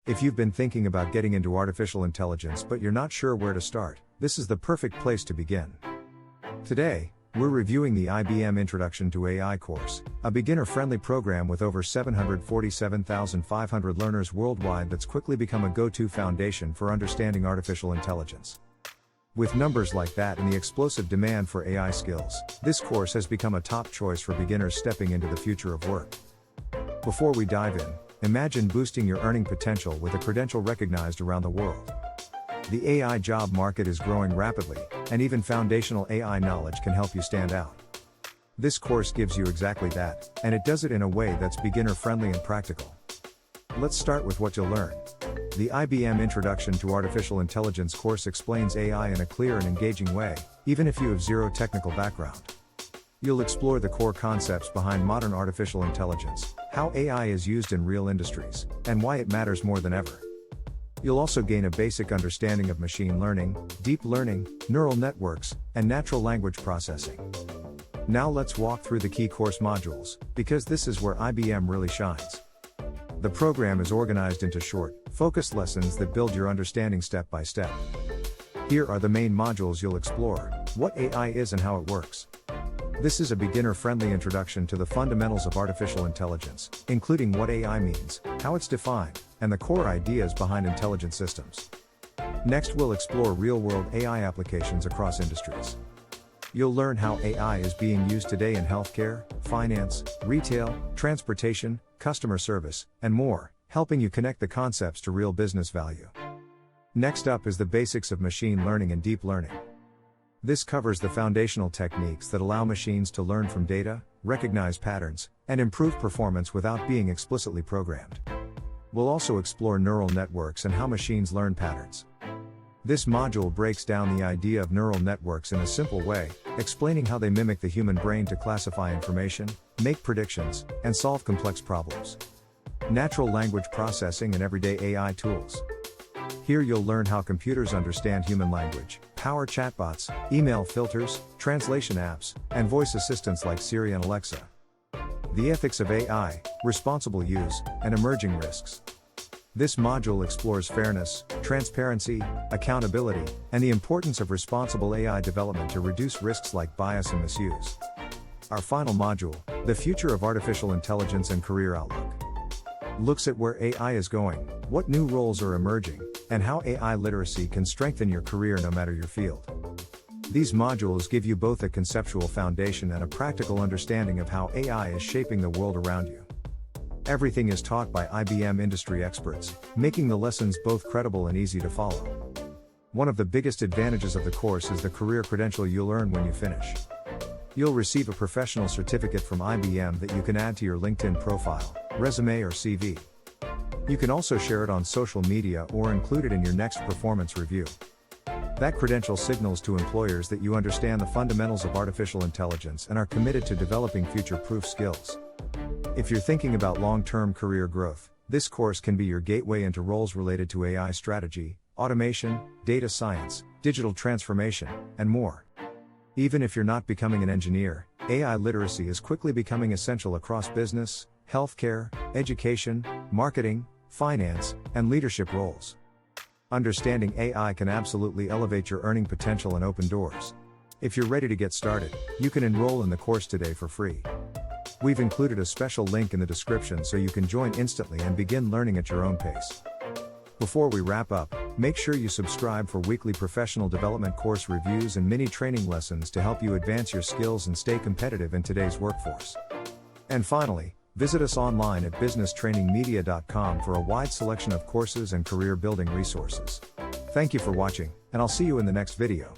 If you've been thinking about getting into artificial intelligence but you're not sure where to start, this is the perfect place to begin. Today, we're reviewing the IBM Introduction to AI course, a beginner-friendly program with over 747,500 learners worldwide that's quickly become a go-to foundation for understanding artificial intelligence. With numbers like that and the explosive demand for AI skills, this course has become a top choice for beginners stepping into the future of work. Before we dive in, imagine boosting your earning potential with a credential recognized around the world. The AI job market is growing rapidly, and even foundational AI knowledge can help you stand out. This course gives you exactly that, and it does it in a way that's beginner-friendly and practical. Let's start with what you'll learn. The IBM Introduction to Artificial Intelligence course explains AI in a clear and engaging way, even if you have zero technical background. You'll explore the core concepts behind modern artificial intelligence, how AI is used in real industries, and why it matters more than ever. You'll also gain a basic understanding of machine learning, deep learning, neural networks, and natural language processing. Now let's walk through the key course modules, because this is where IBM really shines. The program is organized into short, focused lessons that build your understanding step by step. Here are the main modules you'll explore: what AI is and how it works. This is a beginner-friendly introduction to the fundamentals of artificial intelligence, including what AI means, how it's defined, and the core ideas behind intelligent systems. Next, we'll explore real-world AI applications across industries. You'll learn how AI is being used today in healthcare, finance, retail, transportation, customer service, and more, helping you connect the concepts to real business value. Next up is the basics of machine learning and deep learning. This covers the foundational techniques that allow machines to learn from data, recognize patterns, and improve performance without being explicitly programmed. We'll also explore neural networks and how machines learn patterns. This module breaks down the idea of neural networks in a simple way, explaining how they mimic the human brain to classify information, make predictions, and solve complex problems. Natural language processing and everyday AI tools. Here you'll learn how computers understand human language, power chatbots, email filters, translation apps, and voice assistants like Siri and Alexa. The ethics of AI, responsible use, and emerging risks. This module explores fairness, transparency, accountability, and the importance of responsible AI development to reduce risks like bias and misuse. Our final module, the future of artificial intelligence and career outlook, looks at where AI is going, what new roles are emerging, and how AI literacy can strengthen your career no matter your field. These modules give you both a conceptual foundation and a practical understanding of how AI is shaping the world around you. Everything is taught by IBM industry experts, making the lessons both credible and easy to follow. One of the biggest advantages of the course is the career credential you'll earn when you finish. You'll receive a professional certificate from IBM that you can add to your LinkedIn profile, resume, or CV. You can also share it on social media or include it in your next performance review. That credential signals to employers that you understand the fundamentals of artificial intelligence and are committed to developing future-proof skills. If you're thinking about long-term career growth, this course can be your gateway into roles related to AI strategy, automation, data science, digital transformation, and more. Even if you're not becoming an engineer, AI literacy is quickly becoming essential across business, healthcare, education, marketing, finance, and leadership roles. Understanding AI can absolutely elevate your earning potential and open doors. If you're ready to get started, you can enroll in the course today for free. We've included a special link in the description so you can join instantly and begin learning at your own pace. Before we wrap up, make sure you subscribe for weekly professional development course reviews and mini training lessons to help you advance your skills and stay competitive in today's workforce. And finally, visit us online at businesstrainingmedia.com for a wide selection of courses and career building resources. Thank you for watching, and I'll see you in the next video.